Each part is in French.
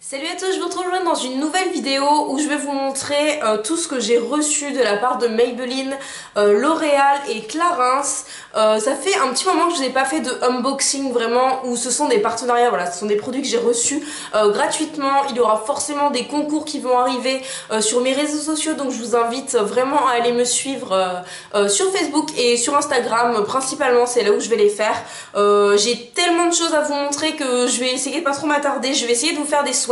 Salut à tous, je vous retrouve dans une nouvelle vidéo où je vais vous montrer tout ce que j'ai reçu de la part de Maybelline, L'Oréal et Clarins. Ça fait un petit moment que je n'ai pas fait de unboxing vraiment, où ce sont des partenariats, voilà, ce sont des produits que j'ai reçus gratuitement. Il y aura forcément des concours qui vont arriver sur mes réseaux sociaux, donc je vous invite vraiment à aller me suivre sur Facebook et sur Instagram, principalement c'est là où je vais les faire. J'ai tellement de choses à vous montrer que je vais essayer de pas trop m'attarder, je vais essayer de vous faire des swatchs.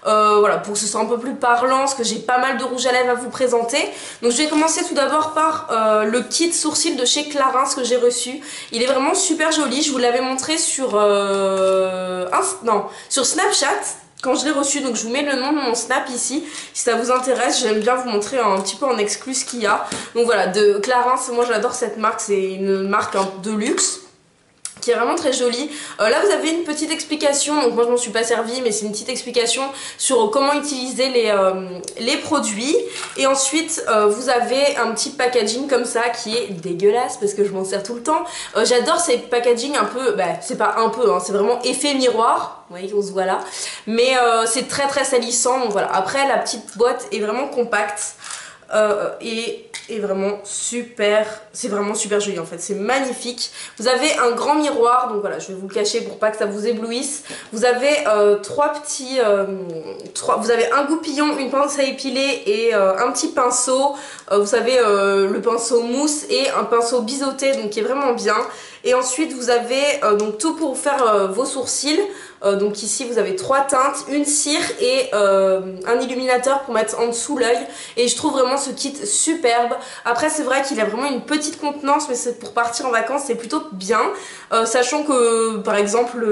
Voilà, pour que ce soit un peu plus parlant, parce que j'ai pas mal de rouge à lèvres à vous présenter. Donc je vais commencer tout d'abord par le kit sourcil de chez Clarins que j'ai reçu. Il est vraiment super joli, je vous l'avais montré sur sur Snapchat quand je l'ai reçu, donc je vous mets le nom de mon snap ici si ça vous intéresse. J'aime bien vous montrer un petit peu en exclu ce qu'il y a. Donc voilà, de Clarins, moi j'adore cette marque, c'est une marque de luxe qui est vraiment très jolie. Là vous avez une petite explication, donc moi je m'en suis pas servie, mais c'est une petite explication sur comment utiliser les produits. Et ensuite vous avez un petit packaging comme ça qui est dégueulasse parce que je m'en sers tout le temps. J'adore ces packaging un peu, c'est pas un peu, hein, c'est vraiment effet miroir. Vous voyez qu'on se voit là. Mais c'est très très salissant, donc voilà. Après la petite boîte est vraiment compacte. Et vraiment super, c'est vraiment super joli en fait, c'est magnifique. Vous avez un grand miroir, donc voilà, je vais vous le cacher pour pas que ça vous éblouisse. Vous avez vous avez un goupillon, une pince à épiler et un petit pinceau. Vous savez, le pinceau mousse et un pinceau biseauté, donc qui est vraiment bien. Et ensuite vous avez donc tout pour faire vos sourcils. Donc ici vous avez 3 teintes, une cire et un illuminateur pour mettre en dessous l'œil. Et je trouve vraiment ce kit superbe. Après c'est vrai qu'il a vraiment une petite contenance, mais pour partir en vacances c'est plutôt bien. Sachant que par exemple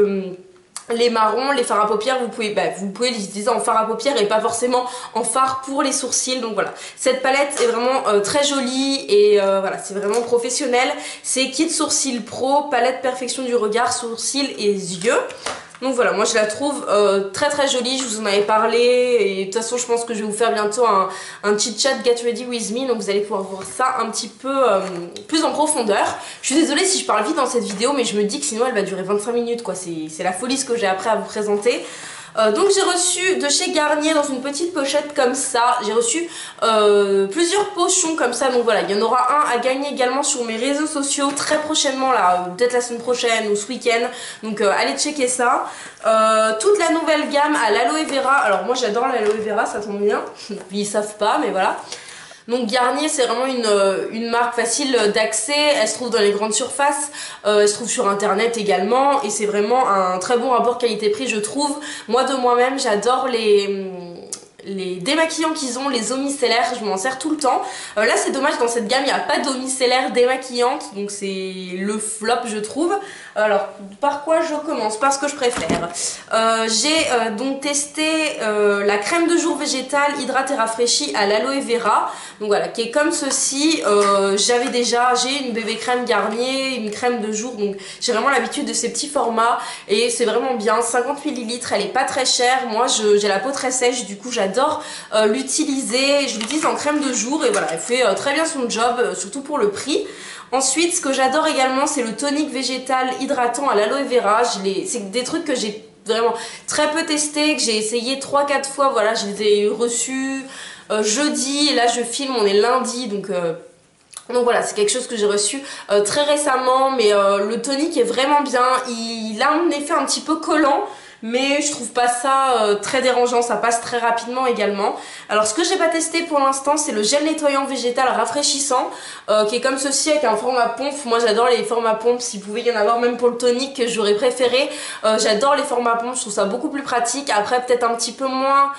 les marrons, les fards à paupières, vous pouvez les utiliser en fard à paupières et pas forcément en fard pour les sourcils. Donc voilà, cette palette est vraiment très jolie et voilà, c'est vraiment professionnel. C'est Kit Sourcil Pro, palette perfection du regard, sourcils et yeux. Donc voilà, moi je la trouve très très jolie, je vous en avais parlé et de toute façon je pense que je vais vous faire bientôt un chit chat Get Ready With Me, donc vous allez pouvoir voir ça un petit peu plus en profondeur. Je suis désolée si je parle vite dans cette vidéo, mais je me dis que sinon elle va durer 25 minutes quoi, c'est la folie ce que j'ai après à vous présenter. Donc j'ai reçu de chez Garnier dans une petite pochette comme ça, j'ai reçu plusieurs pochons comme ça, donc voilà, il y en aura un à gagner également sur mes réseaux sociaux très prochainement là, peut-être la semaine prochaine ou ce week-end, donc allez checker ça. Toute la nouvelle gamme à l'aloe vera, alors moi j'adore l'aloe vera, ça tombe bien, ils savent pas mais voilà. Donc Garnier c'est vraiment une marque facile d'accès, elle se trouve dans les grandes surfaces, elle se trouve sur internet également et c'est vraiment un très bon rapport qualité-prix je trouve. Moi de moi-même j'adore les démaquillants qu'ils ont, les eaux micellaires, je m'en sers tout le temps. Là c'est dommage, dans cette gamme il n'y a pas d'eau micellaire démaquillante, donc c'est le flop je trouve. Alors par quoi je commence? Par ce que je préfère. J'ai donc testé la crème de jour végétale hydrate et rafraîchie à l'aloe vera, donc voilà, qui est comme ceci. J'ai une bébé crème Garnier, une crème de jour, donc j'ai vraiment l'habitude de ces petits formats et c'est vraiment bien. 50 ml, elle est pas très chère. Moi j'ai la peau très sèche, du coup j'adore l'utiliser. Je l'utilise en crème de jour et voilà, elle fait très bien son job, surtout pour le prix. Ensuite, ce que j'adore également, c'est le tonique végétal hydratant à l'aloe vera. C'est des trucs que j'ai vraiment très peu testé, que j'ai essayé 3-4 fois. Voilà, je les ai reçus jeudi et là je filme, on est lundi, donc voilà, c'est quelque chose que j'ai reçu très récemment, mais le tonique est vraiment bien. Il a un effet un petit peu collant, mais je trouve pas ça très dérangeant, ça passe très rapidement également. Alors ce que j'ai pas testé pour l'instant, c'est le gel nettoyant végétal rafraîchissant qui est comme ceci avec un format pompe. Moi j'adore les formats pompe, s'il pouvait y en avoir même pour le tonique j'aurais préféré. J'adore les formats pompe, je trouve ça beaucoup plus pratique. Après peut-être un petit peu moins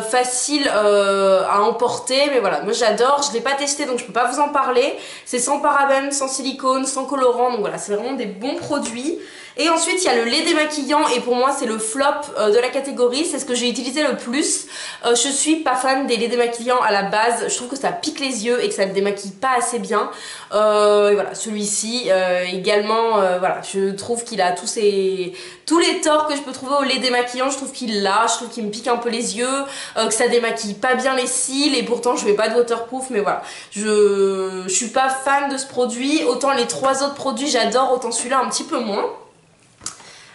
facile à emporter, mais voilà, moi j'adore. Je l'ai pas testé donc je peux pas vous en parler. C'est sans parabènes, sans silicone, sans colorant, donc voilà, c'est vraiment des bons produits. Et ensuite il y a le lait démaquillant et pour moi c'est le flop de la catégorie, c'est ce que j'ai utilisé le plus. Je suis pas fan des laits démaquillants à la base, je trouve que ça pique les yeux et que ça ne démaquille pas assez bien. Et voilà, celui-ci également, voilà, je trouve qu'il a tous les torts que je peux trouver au lait démaquillant, je trouve qu'il l'a, je trouve qu'il me pique un peu les yeux, que ça démaquille pas bien les cils et pourtant je mets pas de waterproof, mais voilà, je suis pas fan de ce produit. Autant les 3 autres produits j'adore, autant celui-là un petit peu moins.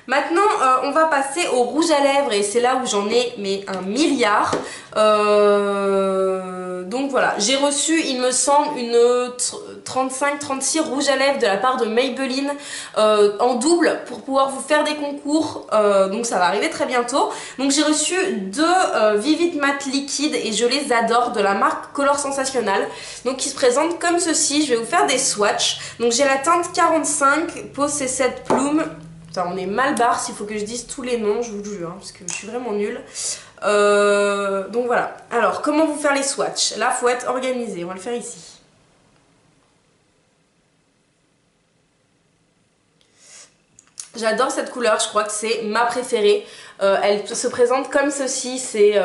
Maintenant, on va passer au rouge à lèvres et c'est là où j'en ai mais un milliard. Donc voilà, j'ai reçu, il me semble, une 35-36 rouges à lèvres de la part de Maybelline en double pour pouvoir vous faire des concours. Donc ça va arriver très bientôt. Donc j'ai reçu deux Vivid Matte liquides et je les adore, de la marque Color Sensationnel. Donc qui se présentent comme ceci. Je vais vous faire des swatchs. Donc j'ai la teinte 45 Pose C7 Plume. Putain, on est mal barre s'il faut que je dise tous les noms, je vous le jure, hein, parce que je suis vraiment nulle. Donc voilà. Alors, comment vous faire les swatchs? Là, faut être organisé. On va le faire ici. J'adore cette couleur, je crois que c'est ma préférée. Elle se présente comme ceci, c'est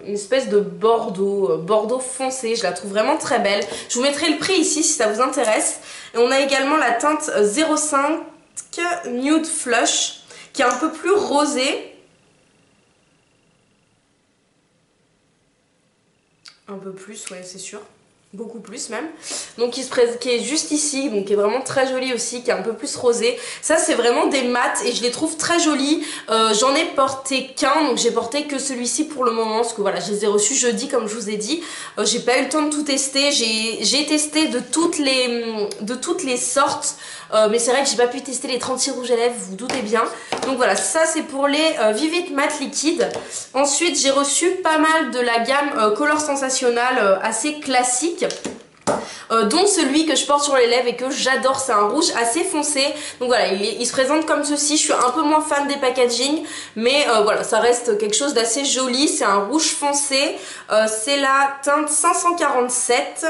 une espèce de bordeaux, bordeaux foncé, je la trouve vraiment très belle. Je vous mettrai le prix ici si ça vous intéresse. Et on a également la teinte 05 Nude Flush qui est un peu plus rosée. Un peu plus, ouais, c'est sûr. Beaucoup plus même. Donc qui est juste ici, donc qui est vraiment très jolie aussi, qui est un peu plus rosée. Ça c'est vraiment des mats et je les trouve très jolies. J'en ai porté qu'un, donc j'ai porté que celui-ci pour le moment, parce que voilà, je les ai reçus jeudi comme je vous ai dit. J'ai pas eu le temps de tout tester, j'ai testé de toutes les sortes. Mais c'est vrai que j'ai pas pu tester les 36 rouges à lèvres, vous vous doutez bien. Donc voilà, ça c'est pour les Vivid Matte liquides. Ensuite j'ai reçu pas mal de la gamme Color Sensationnel assez classique. Dont celui que je porte sur les lèvres et que j'adore, c'est un rouge assez foncé. Donc voilà, il se présente comme ceci. Je suis un peu moins fan des packaging, mais voilà, ça reste quelque chose d'assez joli. C'est un rouge foncé, c'est la teinte 547.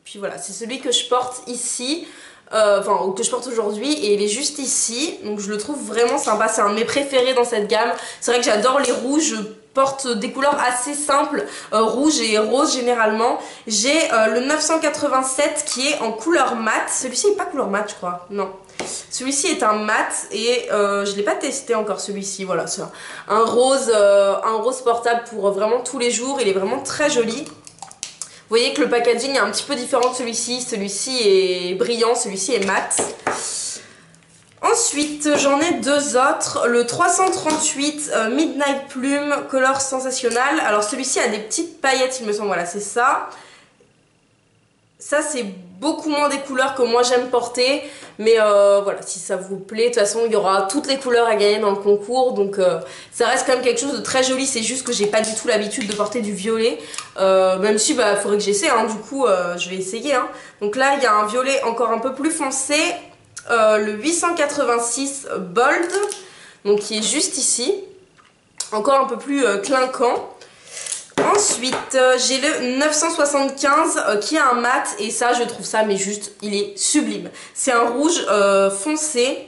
Puis voilà, c'est celui que je porte ici, enfin que je porte aujourd'hui, et il est juste ici. Donc je le trouve vraiment sympa, c'est un de mes préférés dans cette gamme. C'est vrai que j'adore les rouges, je porte des couleurs assez simples, rouge et rose généralement. J'ai le 987 qui est en couleur mat. Celui-ci n'est pas couleur mat je crois, non. Celui-ci est un mat et je ne l'ai pas testé encore celui-ci. Voilà, c'est un rose portable pour vraiment tous les jours, il est vraiment très joli. Vous voyez que le packaging est un petit peu différent de celui-ci. Celui-ci est brillant, celui-ci est mat. Ensuite, j'en ai deux autres. Le 338 Midnight Plume Color Sensationnel. Alors celui-ci a des petites paillettes, il me semble. Voilà, c'est ça. Ça, c'est beaucoup moins des couleurs que moi j'aime porter. Mais voilà, si ça vous plaît, de toute façon, il y aura toutes les couleurs à gagner dans le concours. Donc ça reste quand même quelque chose de très joli. C'est juste que j'ai pas du tout l'habitude de porter du violet. Même si, bah, faudrait que j'essaie. Hein, du coup, je vais essayer. Hein. Donc là, il y a un violet encore un peu plus foncé. Le 886 Bold. Donc qui est juste ici. Encore un peu plus clinquant. Ensuite, j'ai le 975 qui est un mat et ça, je trouve ça, mais juste, il est sublime. C'est un rouge foncé,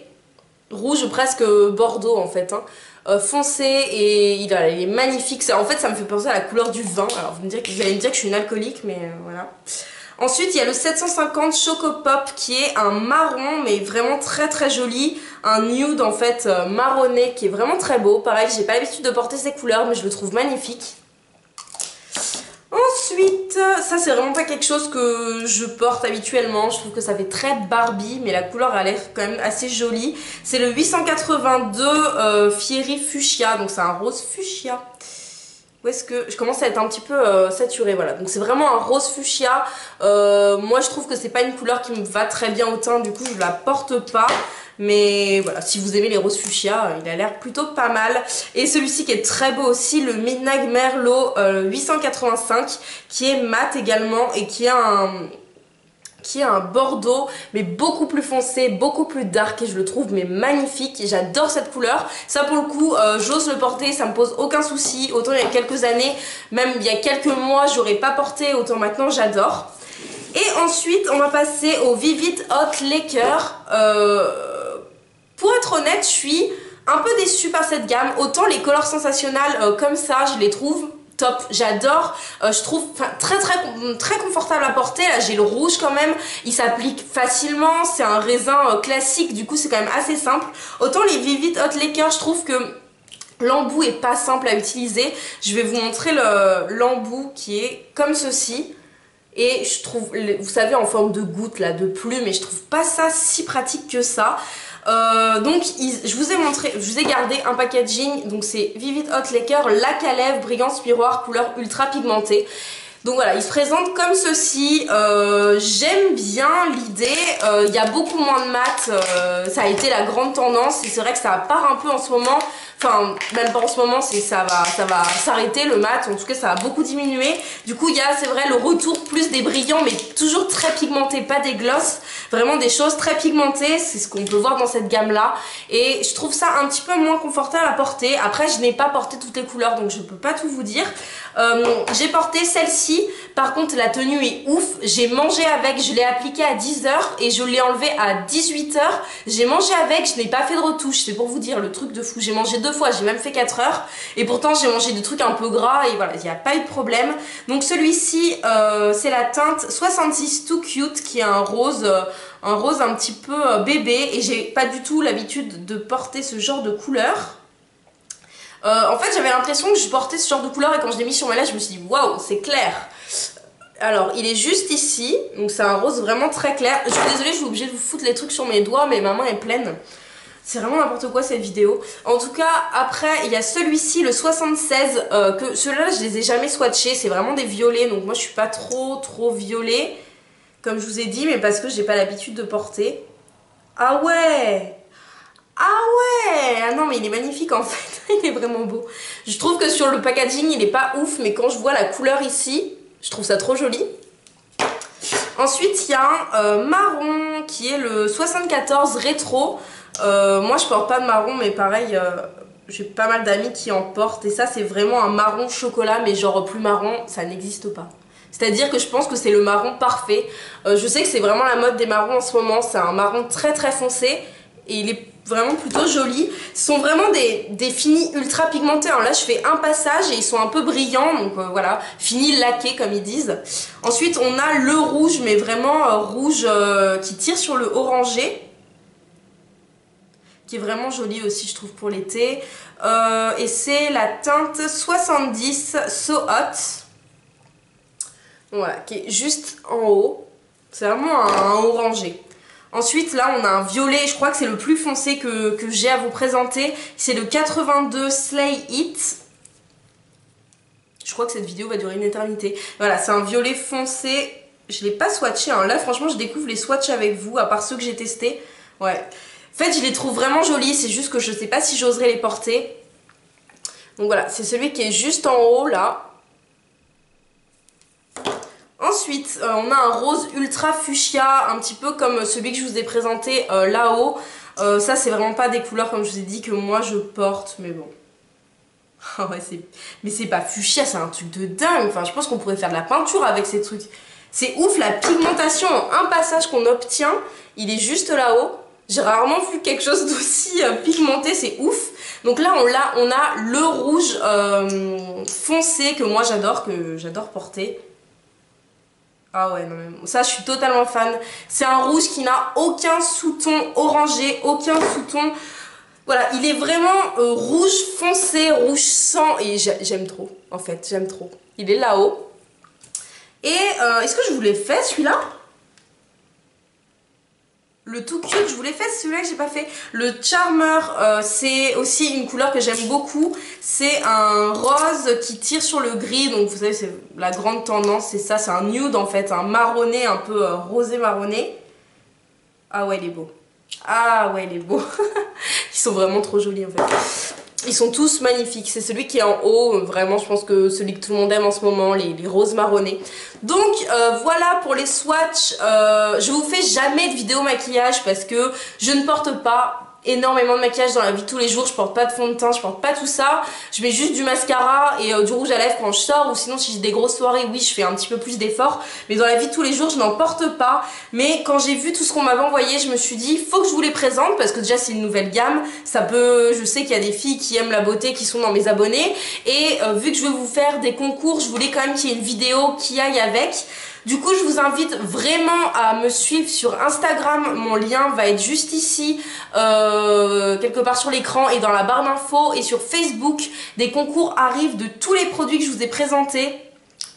rouge presque bordeaux en fait, hein, foncé et il est magnifique. En fait, ça me fait penser à la couleur du vin. Alors, vous allez me dire que je suis une alcoolique, mais voilà. Ensuite, il y a le 750 Choco Pop qui est un marron, mais vraiment très très joli. Un nude en fait marronné qui est vraiment très beau. Pareil, j'ai pas l'habitude de porter ces couleurs, mais je le trouve magnifique. Ensuite, ça c'est vraiment pas quelque chose que je porte habituellement, je trouve que ça fait très Barbie, mais la couleur a l'air quand même assez jolie. C'est le 882 Fieri Fuchsia, donc c'est un rose fuchsia. Où est-ce que je commence à être un petit peu saturée, voilà. Donc c'est vraiment un rose fuchsia. Moi je trouve que c'est pas une couleur qui me va très bien au teint, du coup je la porte pas. Mais voilà, si vous aimez les roses fuchsia, il a l'air plutôt pas mal. Et celui-ci qui est très beau aussi, le Midnight Merlot 885, qui est mat également et qui est un bordeaux mais beaucoup plus foncé, beaucoup plus dark et je le trouve mais magnifique. J'adore cette couleur. Ça pour le coup, j'ose le porter, ça me pose aucun souci. Autant il y a quelques années, même il y a quelques mois, j'aurais pas porté, autant maintenant j'adore. Et ensuite, on va passer au Vivid Hot Laker. Pour être honnête, je suis un peu déçue par cette gamme. Autant les Color Sensationnel comme ça, je les trouve top, j'adore. Je trouve très confortable à porter. Là j'ai le rouge quand même, il s'applique facilement, c'est un raisin classique, du coup c'est quand même assez simple. Autant les Vivid Hot Laker, je trouve que l'embout est pas simple à utiliser. Je vais vous montrer l'embout qui est comme ceci. Et je trouve, vous savez, en forme de goutte là, de plume, et je trouve pas ça si pratique que ça. Donc je vous ai gardé un packaging, donc c'est Vivid Hot Laker lac à lèvres brillance miroir couleur ultra pigmentée. Donc voilà, il se présente comme ceci. J'aime bien l'idée. Il y a beaucoup moins de mat. Ça a été la grande tendance et c'est vrai que ça part un peu en ce moment. Enfin, même pas en ce moment, ça va s'arrêter le mat. En tout cas, ça va beaucoup diminuer. Du coup, il y a, c'est vrai, le retour plus des brillants, mais toujours très pigmentés, pas des glosses. Vraiment des choses très pigmentées. C'est ce qu'on peut voir dans cette gamme-là. Et je trouve ça un petit peu moins confortable à porter. Après, je n'ai pas porté toutes les couleurs, donc je peux pas tout vous dire. J'ai porté celle-ci. Par contre, la tenue est ouf. J'ai mangé avec, je l'ai appliquée à 10 h et je l'ai enlevée à 18 h. J'ai mangé avec, je n'ai pas fait de retouche. C'est pour vous dire le truc de fou. J'ai mangé 2 fois, j'ai même fait 4 h. Et pourtant, j'ai mangé des trucs un peu gras et voilà, il n'y a pas eu de problème. Donc celui-ci, c'est la teinte 66 Too Cute qui est un rose un petit peu bébé. Et j'ai pas du tout l'habitude de porter ce genre de couleur. En fait, j'avais l'impression que je portais ce genre de couleur et quand je l'ai mis sur ma lèvres, je me suis dit waouh, c'est clair. Alors, il est juste ici, donc c'est un rose vraiment très clair. Je suis désolée, je suis obligée de vous foutre les trucs sur mes doigts, mais ma main est pleine. C'est vraiment n'importe quoi cette vidéo. En tout cas, après, il y a celui-ci, le 76, que ceux-là, je les ai jamais swatchés. C'est vraiment des violets, donc moi, je suis pas trop violet, comme je vous ai dit, mais parce que j'ai pas l'habitude de porter. Ah ouais! Ah ouais! Ah non mais il est magnifique en fait, il est vraiment beau. Je trouve que sur le packaging il est pas ouf, mais quand je vois la couleur ici, je trouve ça trop joli. Ensuite il y a un marron qui est le 74 rétro. Moi je porte pas de marron mais pareil, j'ai pas mal d'amis qui en portent. Et ça c'est vraiment un marron chocolat, mais genre plus marron, ça n'existe pas. C'est-à-dire que je pense que c'est le marron parfait. Je sais que c'est vraiment la mode des marrons en ce moment, c'est un marron très foncé. Et il est vraiment plutôt joli. Ce sont vraiment des finis ultra pigmentés. Alors là je fais un passage et ils sont un peu brillants. Donc voilà, finis laqués comme ils disent. Ensuite on a le rouge, mais vraiment rouge qui tire sur le orangé. Qui est vraiment joli aussi je trouve pour l'été. Et c'est la teinte 70 So Hot. Voilà, qui est juste en haut. C'est vraiment un orangé. Ensuite, là, on a un violet, je crois que c'est le plus foncé que j'ai à vous présenter. C'est le 82 Slay It. Je crois que cette vidéo va durer une éternité. Voilà, c'est un violet foncé. Je ne l'ai pas swatché, hein. Là, franchement, je découvre les swatchs avec vous, à part ceux que j'ai testés. Ouais. En fait, je les trouve vraiment jolis, c'est juste que je ne sais pas si j'oserais les porter. Donc voilà, c'est celui qui est juste en haut, là. Ensuite, on a un rose ultra fuchsia, un petit peu comme celui que je vous ai présenté là-haut. Ça, c'est vraiment pas des couleurs, comme je vous ai dit, que moi je porte, mais bon. Ah ouais, mais c'est pas fuchsia, c'est un truc de dingue. Enfin, je pense qu'on pourrait faire de la peinture avec ces trucs. C'est ouf, la pigmentation en un passage qu'on obtient, il est juste là-haut. J'ai rarement vu quelque chose d'aussi pigmenté, c'est ouf. Donc là, on a le rouge foncé que moi j'adore porter. Ah ouais, non mais ça je suis totalement fan. C'est un rouge qui n'a aucun sous-ton orangé, aucun sous-ton. Voilà, il est vraiment rouge foncé, rouge sang et j'aime trop en fait, j'aime trop. Il est là-haut. Et est-ce que je vous l'ai fait celui-là? Le Too Cute, je vous l'ai fait, c'est celui-là que j'ai pas fait. Le Charmer, c'est aussi une couleur que j'aime beaucoup. C'est un rose qui tire sur le gris. Donc vous savez, c'est la grande tendance, c'est ça. C'est un nude en fait, un marronné, un peu rosé marronné. Ah ouais, il est beau. Ah ouais, il est beau. Ils sont vraiment trop jolis en fait. Ils sont tous magnifiques. C'est celui qui est en haut, vraiment je pense que celui que tout le monde aime en ce moment, les roses marronnés. Donc voilà pour les swatchs. Je vous fais jamais de vidéo maquillage parce que je ne porte pas énormément de maquillage dans la vie de tous les jours. Je porte pas de fond de teint, je porte pas tout ça. Je mets juste du mascara et du rouge à lèvres quand je sors, ou sinon si j'ai des grosses soirées, oui je fais un petit peu plus d'efforts. Mais dans la vie de tous les jours je n'en porte pas. Mais quand j'ai vu tout ce qu'on m'avait envoyé, je me suis dit faut que je vous les présente parce que déjà c'est une nouvelle gamme. Ça peut, je sais qu'il y a des filles qui aiment la beauté qui sont dans mes abonnés. Et vu que je veux vous faire des concours, je voulais quand même qu'il y ait une vidéo qui aille avec. Du coup, je vous invite vraiment à me suivre sur Instagram. Mon lien va être juste ici, quelque part sur l'écran et dans la barre d'infos. Et sur Facebook, des concours arrivent de tous les produits que je vous ai présentés.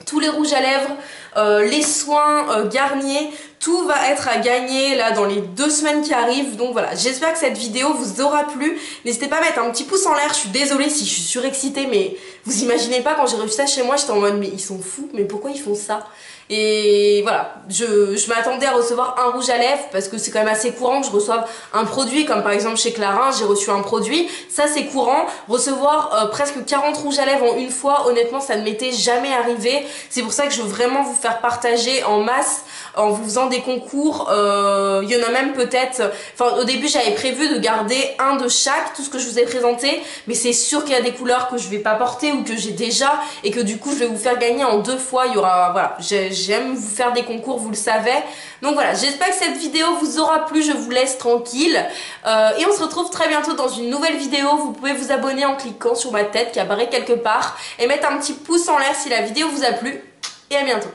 Tous les rouges à lèvres, les soins Garnier, Tout va être à gagner là dans les 2 semaines qui arrivent. Donc voilà, j'espère que cette vidéo vous aura plu. N'hésitez pas à mettre un petit pouce en l'air. Je suis désolée si je suis surexcitée, mais vous imaginez pas, quand j'ai reçu ça chez moi, j'étais en mode mais ils sont fous, mais pourquoi ils font ça? Et voilà, je m'attendais à recevoir un rouge à lèvres parce que c'est quand même assez courant que je reçoive un produit, comme par exemple chez Clarins, j'ai reçu un produit, ça c'est courant. Recevoir presque 40 rouges à lèvres en une fois, honnêtement ça ne m'était jamais arrivé. C'est pour ça que je veux vraiment vous faire partager en masse en vous faisant des concours. Il y en a même peut-être, enfin au début j'avais prévu de garder un de chaque, tout ce que je vous ai présenté, mais c'est sûr qu'il y a des couleurs que je vais pas porter ou que j'ai déjà et que du coup je vais vous faire gagner en 2 fois. Il y aura, voilà, j'aime vous faire des concours, vous le savez. Donc voilà, j'espère que cette vidéo vous aura plu, je vous laisse tranquille. Et on se retrouve très bientôt dans une nouvelle vidéo. Vous pouvez vous abonner en cliquant sur ma tête qui apparaît quelque part et mettre un petit pouce en l'air si la vidéo vous a plu. Et à bientôt.